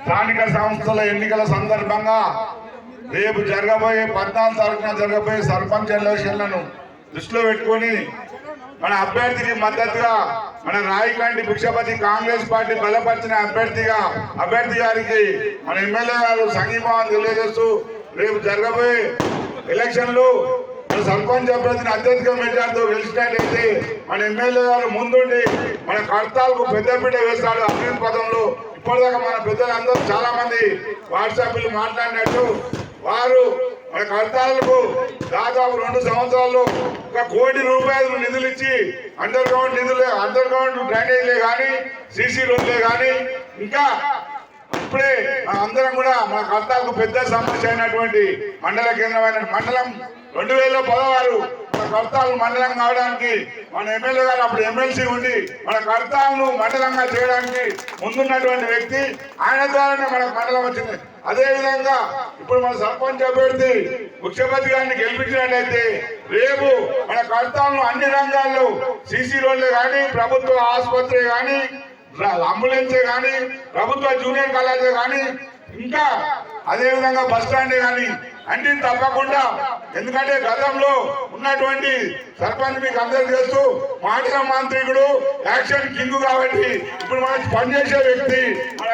స్థానిక సంస్థల ఎన్నికల సందర్భంగా రేపు జరగబోయే 14 తారీఖున జరగబోయే సర్పంచ్ ఎలక్షన్లను దృష్టిలో పెట్టుకొని మన అభ్యర్థికి మద్దతుగా మన రాయకంటి భిక్షపతి కాంగ్రెస్ పార్టీ బలపరిచిన అభ్యర్థి గారికి మన ఎమ్మెల్యే గారు సంఘీభావం తెలియజేస్తూ రేపు జరగబోయే ఎలక్షన్లు సర్పంచ్ అభ్యర్థిని అత్యధిక మెజార్టీతో గెలిచినట్లయితే మన ఎమ్మెల్యే గారు ముందుండి మన కర్తాలకు పెద్దపీట వేస్తాడు అభివృద్ధి పదంలో. ఇప్పటిదాకా మన పెద్దలందరూ చాలా మంది వాట్సాప్లు మాట్లాడినట్టు వారు మన కర్తాలకు దాదాపు 2 సంవత్సరాల్లో 1 కోటి రూపాయలు నిధులు ఇచ్చి అండర్ గ్రౌండ్ డ్రైనేజీలే కానీ సీసీ రోడ్లే కానీ ఇంకా ఇప్పుడే అందరం కూడా మన కర్తాలకు పెద్ద సమస్య అయినటువంటి మండల కేంద్రమైన మండలం 2016 మన కర్తాలు మండలం కావడానికి మన ఎమ్మెల్యే గారు అప్పుడు ఎమ్మెల్సీ ఉండి మన కర్తాలను మండలంగా చేయడానికి ముందున్నటువంటి వ్యక్తి. ఆయన ద్వారానే మనకు మండలం వచ్చింది. అదేవిధంగా ఇప్పుడు మన సర్పంచ్ అభ్యర్థి ముఖ్యమంత్రి గారిని గెలిపించినట్లయితే రేపు మన కర్తాలను అన్ని రంగాల్లో సీసీ రోడ్లే కానీ ప్రభుత్వ ఆసుపత్రి కానీ అంబులెన్సే కానీ ప్రభుత్వ జూనియర్ కాలేజే కానీ ఇంకా అదేవిధంగా బస్ స్టాండే కానీ అన్ని తప్పకుండా, ఎందుకంటే గతంలో ఉన్నటువంటి సర్పంచ్ మీకు అందరూ చేస్తూ మాటల మాంత్రికుడు యాక్షన్ కింగ్ కాబట్టి ఇప్పుడు మనం పనిచేసే వ్యక్తి మన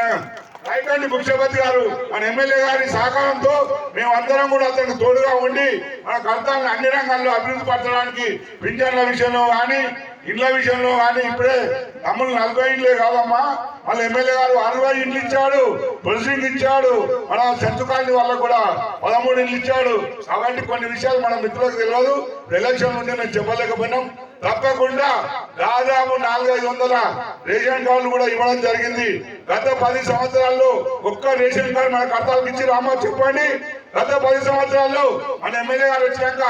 రాయకంటి భిక్షపతి గారు మన ఎమ్మెల్యే గారి సహకారంతో మేమందరం కూడా అతనికి తోడుగా ఉండి మన కర్తవ్యాలను అన్ని రంగాల్లో అభివృద్ధి పరచడానికి పింఛన్ల విషయంలో కానీ ఇండ్ల విషయంలో కానీ ఇప్పుడే తమ్ముడు 40 ఇండ్లే కాదమ్మా, వాళ్ళ ఎమ్మెల్యే గారు 60 ఇండ్లు ఇచ్చాడు, ప్రొసీడింగ్ ఇచ్చాడు, మన సెంటు కాలనీ వాళ్ళకు కూడా 13 ఇండ్లు ఇచ్చాడు. కాబట్టి కొన్ని విషయాలు మన మిత్రులకు తెలియదు. ఎలక్షన్ నుండి మేము చెప్పలేకపోయినాం. తప్పకుండా దాదాపు 400-500 రేషన్ కార్డులు కూడా ఇవ్వడం జరిగింది. గత 10 సంవత్సరాల్లో ఒక్క రేషన్ కార్డు మన కర్తలకు ఇచ్చి రామో చెప్పండి. గత 10 సంవత్సరాల్లో మన ఎమ్మెల్యే గారు వచ్చినాక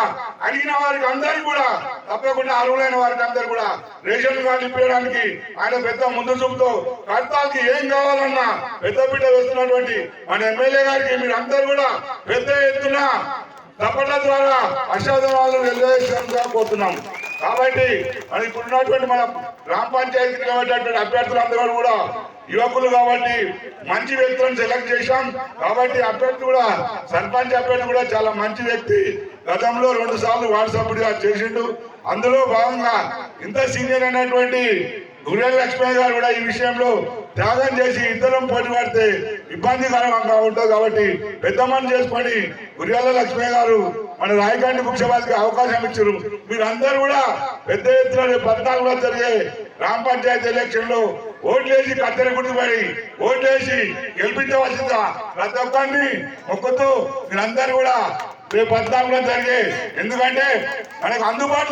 అడిగిన వారికి అందరికీ కూడా తప్పకుండా అర్హులైన వారికి అందరు కూడా రేషన్ కార్డు ఇప్పించడానికి ఆయన పెద్ద ముందు చూపుతో కర్తలకి ఏం కావాలన్నా పెద్దపీట వేస్తున్నటువంటి మన ఎమ్మెల్యే గారికి మీరు అందరు కూడా పెద్ద ఎత్తున తప్పట్ల ద్వారా అశాధనాలు వెలువరించాలని కోరుతున్నాం. కాబట్టి మరి ఇప్పుడు ఉన్నటువంటి మన గ్రామ పంచాయతీ నిలబడేటువంటి అభ్యర్థులందరూ కూడా యువకులు కాబట్టి మంచి వ్యక్తులను సెలెక్ట్ చేశాం. కాబట్టి అభ్యర్థి కూడా సర్పంచ్ అభ్యర్థి కూడా చాలా మంచి వ్యక్తి. గతంలో 2 సార్లు వార్డు సభ్యుడిగా చేసిండు. అందులో భాగంగా ఇంత సీనియర్ అయినటువంటి గుర్రెల లక్ష్మయ్య గారు కూడా ఈ విషయంలో త్యాగం చేసి ఇద్దరం పోటీ పడితే ఇబ్బందికరంగా ఉంటుంది. కాబట్టి పెద్ద మని చేసుకొని గుర్రెల లక్ష్మయ్య గారు మన రాయకంటి ముఖ్యమంత్రికి అవకాశం ఇచ్చారు. మీరందరూ కూడా పెద్ద ఎత్తున 14 జరిగే గ్రామ పంచాయతీ ఎలక్షన్ లో ఓట్లేసి కత్తెర గుర్తుపడి ఓట్లేసి గెలిపించవలసిందిగా ప్రతి ఒక్కరిని మొక్కుతూ మీరందరూ కూడా రేపు 14 జరిగే, ఎందుకంటే మనకు అందుబాటులో